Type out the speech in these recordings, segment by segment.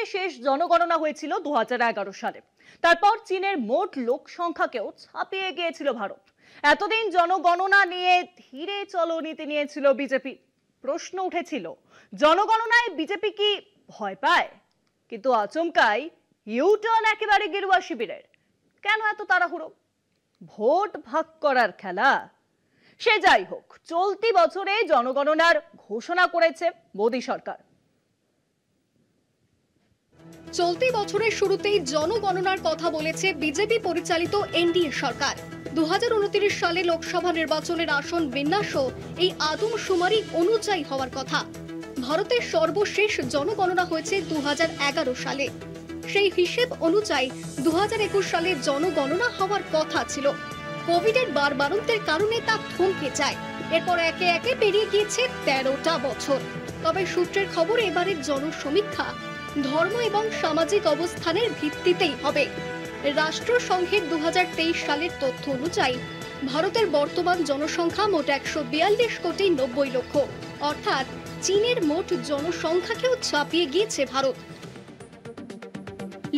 ভারতে শেষ জনগণনা হয়েছিল 2011 সালে। তারপর চীনের মোট লোক সংখ্যাকেও ছাপিয়ে গিয়েছিল ভারত। এতদিন জনগণনা নিয়ে ধীরে চলো নীতি নিয়েছিল বিজেপি। প্রশ্ন উঠেছিল, জনগণনায় বিজেপি কি ভয় পায়? কিন্তু আচমকাই ইউটার্ন একেবারে গেরুয়া শিবিরের। কেন এত তাড়াহুড়ো? ভোট ভাগ করার খেলা? সে যাই হোক, চলতি বছরে জনগণনার ঘোষণা করেছে মোদী সরকার। চলতি বছরের শুরুতেই জনগণনার কথা বলেছে বিজেপি পরিচালিত এনডিএ সরকার। 2029 সালে লোকসভা নির্বাচনের আসন বিন্যাসও এই আদমশুমারি অনুযায়ী হওয়ার কথা। ভারতের সর্বশেষ জনগণনা হয়েছে 2011 সালে। সেই হিসেব অনুযায়ী 2021 সালে জনগণনা হওয়ার কথা ছিল। কোভিডের বাড়বাড়ন্তের কারণে তা থমকে যায়। এরপর একে একে পেরিয়ে গিয়েছে 13টা বছর। তবে সূত্রের খবর, এবারের জনসমীক্ষা ধর্ম এবং সামাজিক অবস্থানের ভিত্তিতেই হবে। রাষ্ট্রসংঘের 2023 সালের তথ্য অনুযায়ী ভারতের বর্তমান জনসংখ্যা মোট 142 কোটি 90 লক্ষ, অর্থাৎ চীনের মোট জনসংখ্যাকেও ছাপিয়ে গিয়েছে ভারত।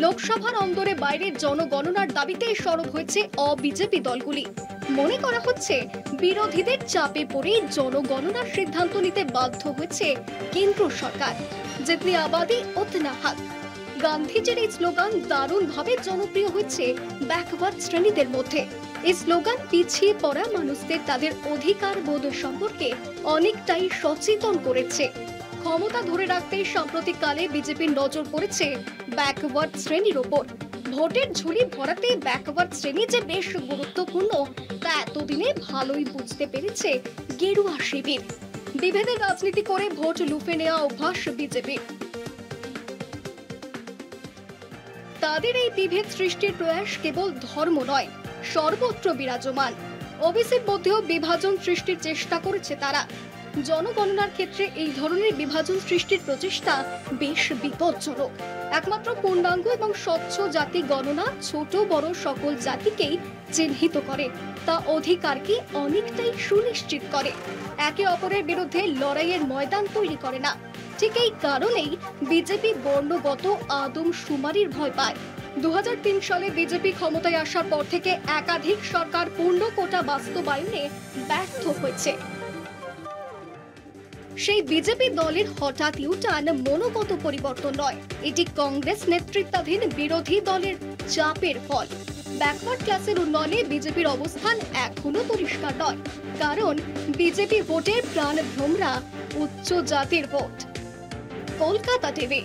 লোকসভার অন্দরে বাইরে জনগণনার দাবিতে সরব হয়েছে অবিজেপি দলগুলি। মনে করা হচ্ছে, বিরোধীদের চাপে পড়ে জনগণনার সিদ্ধান্ত নিতে বাধ্য হয়েছে কেন্দ্র সরকার। जितनी आबादी उतना हक। গান্ধীজির এই স্লোগান দারুণভাবে জনপ্রিয় হয়েছে ব্যাকওয়ার্ড শ্রেণীদের মধ্যে। এই স্লোগান পিছিয়ে পড়া মানুষদের তাদের অধিকার বোধ সম্পর্কে অনেকটাই সচেতন করেছে। ক্ষমতা ধরে রাখতে সাম্প্রতিককালে বিজেপির নজর পড়েছে ব্যাকওয়ার্ড শ্রেণীর ওপর। ভোটের ঝুলি ভরাতে ব্যাকওয়ার্ড শ্রেণী যে বেশ গুরুত্বপূর্ণ তা এতদিনে ভালোই বুঝতে পেরেছে গেরুয়া শিবির। বিভেদের রাজনীতি করে ভোট লুফে নেওয়া অভ্যাস বিজেপি। তাদের এই বিভেদ সৃষ্টির প্রয়াস কেবল ধর্ম নয়, সর্বত্র বিরাজমান। ওবিসির মধ্যেও বিভাজন সৃষ্টির চেষ্টা করেছে তারা। জনগণনার ক্ষেত্রে এই ধরনের বিভাজন সৃষ্টির প্রচেষ্টা বেশ বিপজ্জনক। একমাত্র পূর্ণাঙ্গ এবং স্বচ্ছ জাতি গণনা ছোট বড় সকল জাতিকেই চিহ্নিত করে, তা অধিকারকে অনেকটাই সুনিশ্চিত করে, একে অপরের বিরুদ্ধে লড়াইয়ের ময়দান তৈরি করে না। ঠিক এই কারণেই বিজেপি বর্ণগত আদমশুমারির ভয় পায়। 2003 সালে বিজেপি ক্ষমতায় আসার পর থেকে একাধিক সরকার পূর্ণ কোটা বাস্তবায়নে ব্যর্থ হয়েছে। সেই বিজেপি দলের হঠাৎ ইউটার্ন মনোগত পরিবর্তন নয়, এটি কংগ্রেস নেতৃত্বাধীন বিরোধী দলের চাপের ফল। ব্যাকওয়ার্ড ক্লাসের উন্নয়নে বিজেপির অবস্থান এখনো পরিষ্কার নয়, কারণ বিজেপি ভোটের প্রাণ ভ্রমরা উচ্চ জাতির ভোট। কলকাতা টিভি।